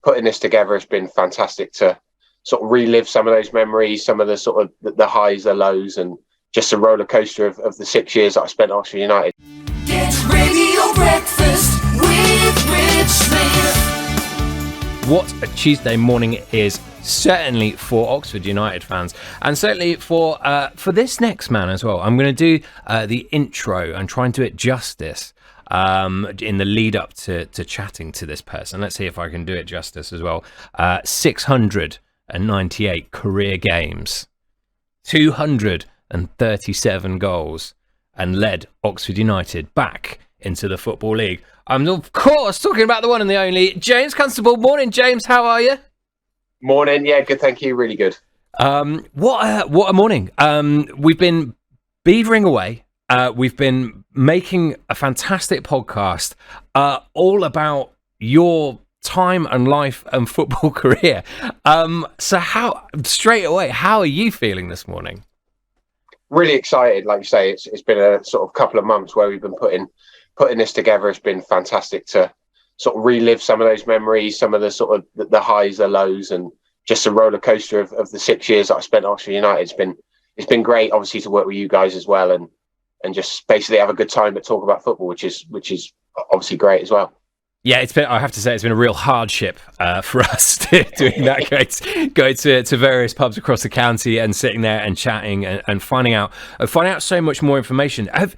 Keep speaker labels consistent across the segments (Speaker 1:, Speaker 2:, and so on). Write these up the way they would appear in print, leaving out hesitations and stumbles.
Speaker 1: putting this together has been fantastic to sort of relive some of those memories, some of the sort of the highs, the lows, and just a roller coaster of the 6 years that I spent at Oxford United.
Speaker 2: Get Radio Breakfast with Rich Smith.
Speaker 3: What a Tuesday morning it is, certainly for Oxford United fans, and certainly for this next man as well. I'm going to do the intro and try and do it justice in the lead up to chatting to this person. Let's see if I can do it justice as well. 698 career games, 237 goals, and led Oxford United back into the Football League. I'm, of course, talking about the one and the only James Constable. Morning, James. How are you?
Speaker 1: Morning. Yeah, good. Thank you. Really good.
Speaker 3: What a morning. We've been beavering away. We've been making a fantastic podcast all about your time and life and football career. So how are you feeling this morning?
Speaker 1: Really excited. Like you say, it's been a sort of couple of months where we've been putting this together. It's been fantastic to sort of relive some of those memories, some of the sort of the highs, the lows, and just a roller coaster of the 6 years that I spent at Oxford United. It's been great, obviously, to work with you guys as well, and just basically have a good time but talk about football, which is obviously great as well. Yeah,
Speaker 3: I have to say, it's been a real hardship for us doing that, going to various pubs across the county and sitting there and chatting and finding out so much more information. Have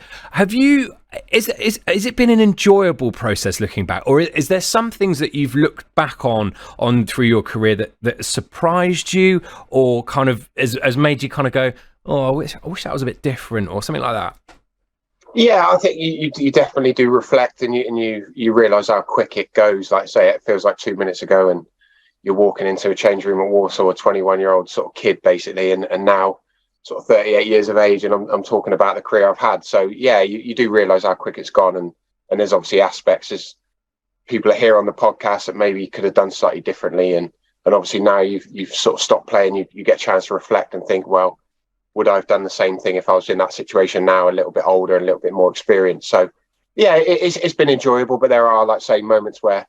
Speaker 3: you? Is it been an enjoyable process looking back, or is there some things that you've looked back on through your career that surprised you, or kind of has made you kind of go, oh, I wish that was a bit different, or something like that?
Speaker 1: Yeah, I think you definitely do reflect, and you realise how quick it goes. Like I say, it feels like 2 minutes ago, and you're walking into a change room at Warsaw, a 21-year-old sort of kid, basically, and now sort of 38 years of age, and I'm talking about the career I've had. So yeah, you do realise how quick it's gone, and there's obviously aspects as people are here on the podcast that maybe could have done slightly differently, and obviously now you've sort of stopped playing, you get a chance to reflect and think, well, would I have done the same thing if I was in that situation now, a little bit older and a little bit more experienced? So yeah, it's been enjoyable, but there are, like say, moments where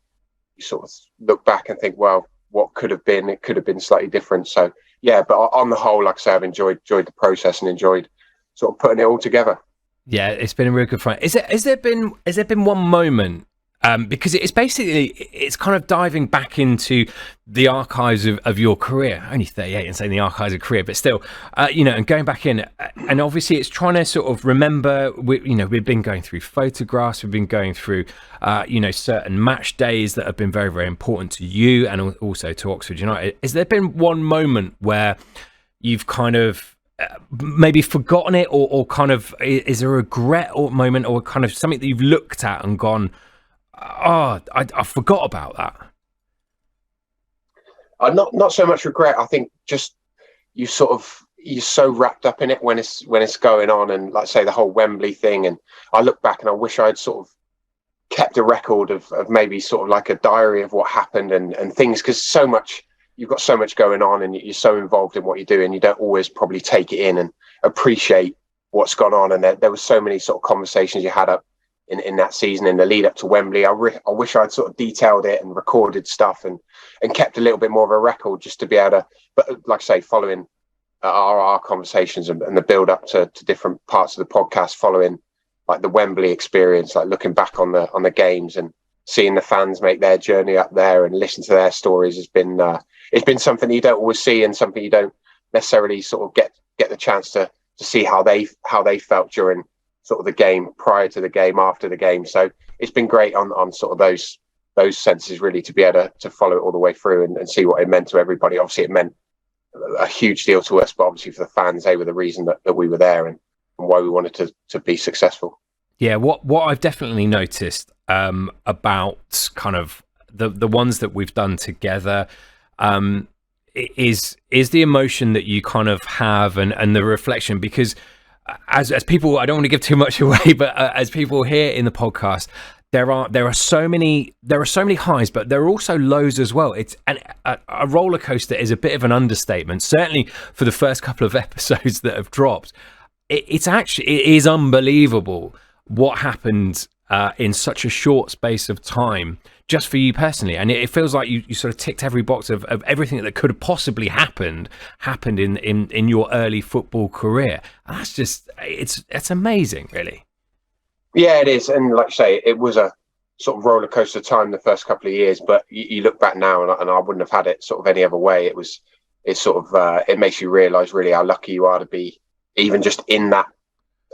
Speaker 1: you sort of look back and think, well, what could have been? It could have been slightly different. So yeah, but on the whole, like I say, I've enjoyed the process and enjoyed sort of putting it all together.
Speaker 3: Yeah, it's been a real good fun. Has there been one moment? Because it's kind of diving back into the archives of your career. Only 38 and saying the archives of career, but still, and going back in, and obviously it's trying to sort of remember. We've been going through photographs, we've been going through, certain match days that have been very, very important to you and also to Oxford United. Has there been one moment where you've kind of maybe forgotten it, or kind of is there a regret or moment, or kind of something that you've looked at and gone, oh, I forgot about that?
Speaker 1: Not so much regret. I think just you're so wrapped up in it when it's going on, and like say the whole Wembley thing. And I look back and I wish I'd sort of kept a record of maybe sort of like a diary of what happened and things, because you've got so much going on, and you're so involved in what you do, and you don't always probably take it in and appreciate what's gone on. And there was so many sort of conversations you had up in that season, in the lead up to Wembley. I wish I'd sort of detailed it and recorded stuff and kept a little bit more of a record, just to be able to, but like I say, following our conversations and the build up to different parts of the podcast, following like the Wembley experience, like looking back on the games and seeing the fans make their journey up there and listen to their stories has been it's been something you don't always see, and something you don't necessarily sort of get the chance to see how they felt during sort of the game, prior to the game, after the game. So it's been great on sort of those senses, really, to be able to follow it all the way through and see what it meant to everybody. Obviously it meant a huge deal to us, but obviously for the fans, they were the reason that we were there and why we wanted to be successful.
Speaker 3: Yeah, what I've definitely noticed about kind of the ones that we've done together is the emotion that you kind of have and the reflection, because as people, I don't want to give too much away, but as people hear in the podcast, there are so many highs, but there are also lows as well. It's a roller coaster is a bit of an understatement, certainly for the first couple of episodes that have dropped. It is unbelievable what happened in such a short space of time, just for you personally. And it feels like you sort of ticked every box of everything that could have possibly happened in your early football career. And that's just, it's amazing, really.
Speaker 1: Yeah, it is. And like I say, it was a sort of roller coaster time the first couple of years, but you look back now and I wouldn't have had it sort of any other way. It makes you realise really how lucky you are to be even just in that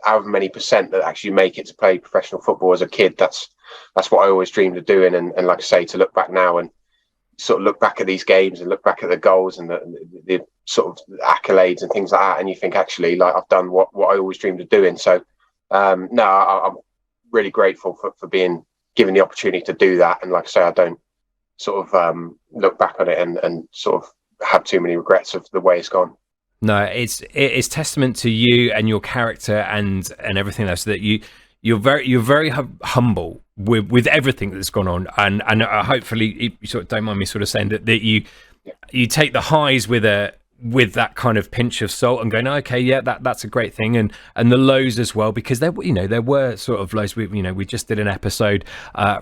Speaker 1: however many percent that actually make it to play professional football as a kid. That's what I always dreamed of doing. And like I say, to look back now and sort of look back at these games and look back at the goals and the sort of accolades and things like that, and you think actually like I've done what I always dreamed of doing. So I'm really grateful for being given the opportunity to do that. And like I say, I don't sort of look back on it and sort of have too many regrets of the way it's gone.
Speaker 3: No, it's testament to you and your character and everything else that you're very humble with everything that's gone on, and hopefully you sort of don't mind me sort of saying that you take the highs with that kind of pinch of salt and going, okay, yeah, that's a great thing, and the lows as well, because there were sort of lows. We just did an episode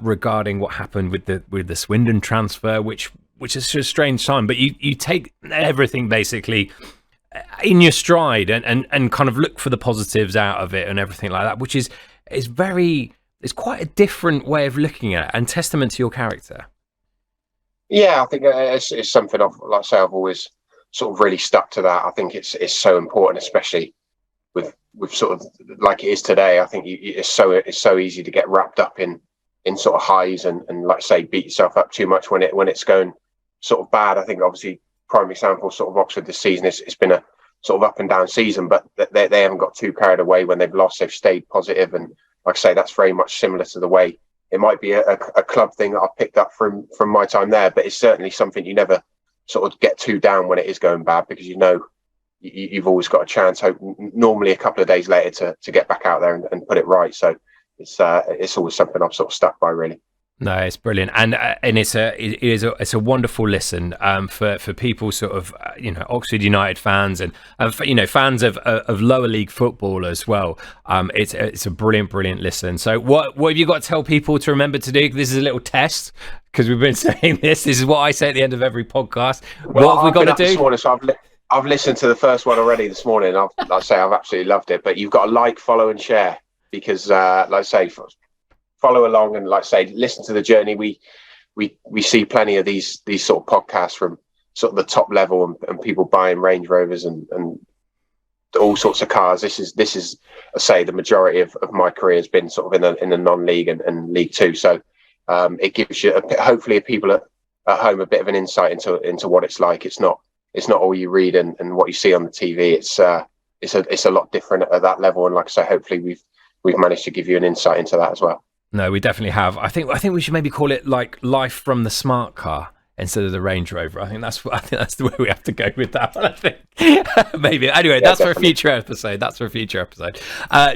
Speaker 3: regarding what happened with the Swindon transfer, which is a strange time, but you take everything basically in your stride and kind of look for the positives out of it and everything like that, which is it's quite a different way of looking at it and testament to your character.
Speaker 1: Yeah, I think it's something I've always sort of really stuck to that. I think it's so important, especially with sort of like it is today. I think it's so easy to get wrapped up in sort of highs and like say beat yourself up too much when it's going sort of bad. I think obviously prime example sort of Oxford this season, it's been a sort of up and down season, but they haven't got too carried away when they've lost. They've stayed positive, and like I say, that's very much similar to the way it might be a club thing that I've picked up from my time there, but it's certainly something you never sort of get too down when it is going bad, because you've always got a chance, normally a couple of days later to get back out there and put it right. So it's always something I've sort of stuck by, really.
Speaker 3: No, it's brilliant, and it's a wonderful listen for people sort of Oxford United fans and fans of lower league football as well. It's a brilliant listen. So what have you got to tell people to remember to do? This is a little test, because we've been saying this is what I say at the end of every podcast.
Speaker 1: Well,
Speaker 3: what have we got to do?
Speaker 1: This morning, so I've listened to the first one already this morning. I've absolutely loved it. But you've got to like, follow, and share, because like I say, follow along and like I say, listen to the journey. We see plenty of these sort of podcasts from sort of the top level and people buying Range Rovers and all sorts of cars. This is I say the majority of my career has been sort of in the non-league and League Two. So it gives you hopefully people at home a bit of an insight into what it's like. It's not all you read and what you see on the TV. It's a lot different at that level. And like I say, hopefully we've managed to give you an insight into that as well.
Speaker 3: No, we definitely have. I think we should maybe call it like Life from the Smart Car instead of the Range Rover. I think that's the way we have to go with that one. I think maybe. Anyway, that's definitely for a future episode.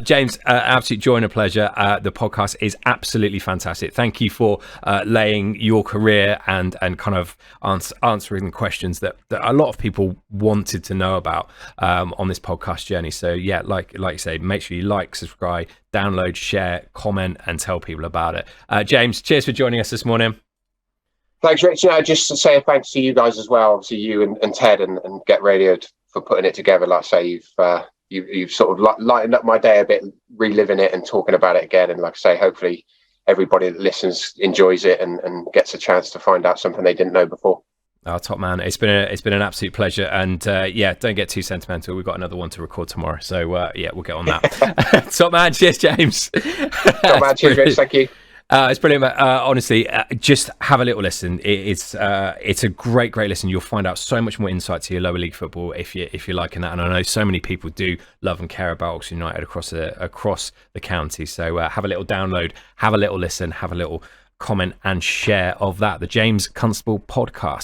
Speaker 3: James, absolute joy and a pleasure. The podcast is absolutely fantastic. Thank you for laying your career and kind of answering questions that a lot of people wanted to know about on this podcast journey. So yeah, like you say, make sure you like, subscribe, download, share, comment, and tell people about it. James, cheers for joining us this morning.
Speaker 1: Thanks, Rich. Just to say a thanks to you guys as well, obviously you and Ted and Get Radio for putting it together. Like I say, you've sort of lightened up my day a bit, reliving it and talking about it again. And like I say, hopefully everybody that listens enjoys it and gets a chance to find out something they didn't know before.
Speaker 3: Oh, top man! It's been an absolute pleasure, and yeah, don't get too sentimental. We've got another one to record tomorrow, so yeah, we'll get on that. Top man, cheers, James.
Speaker 1: Top man, cheers, Rich. Thank you.
Speaker 3: It's brilliant. Honestly, just have a little listen. It's a great listen. You'll find out so much more insight to your lower league football if you're liking that. And I know so many people do love and care about Oxford United across the county. So have a little download, have a little listen, have a little comment and share of that. The James Constable podcast.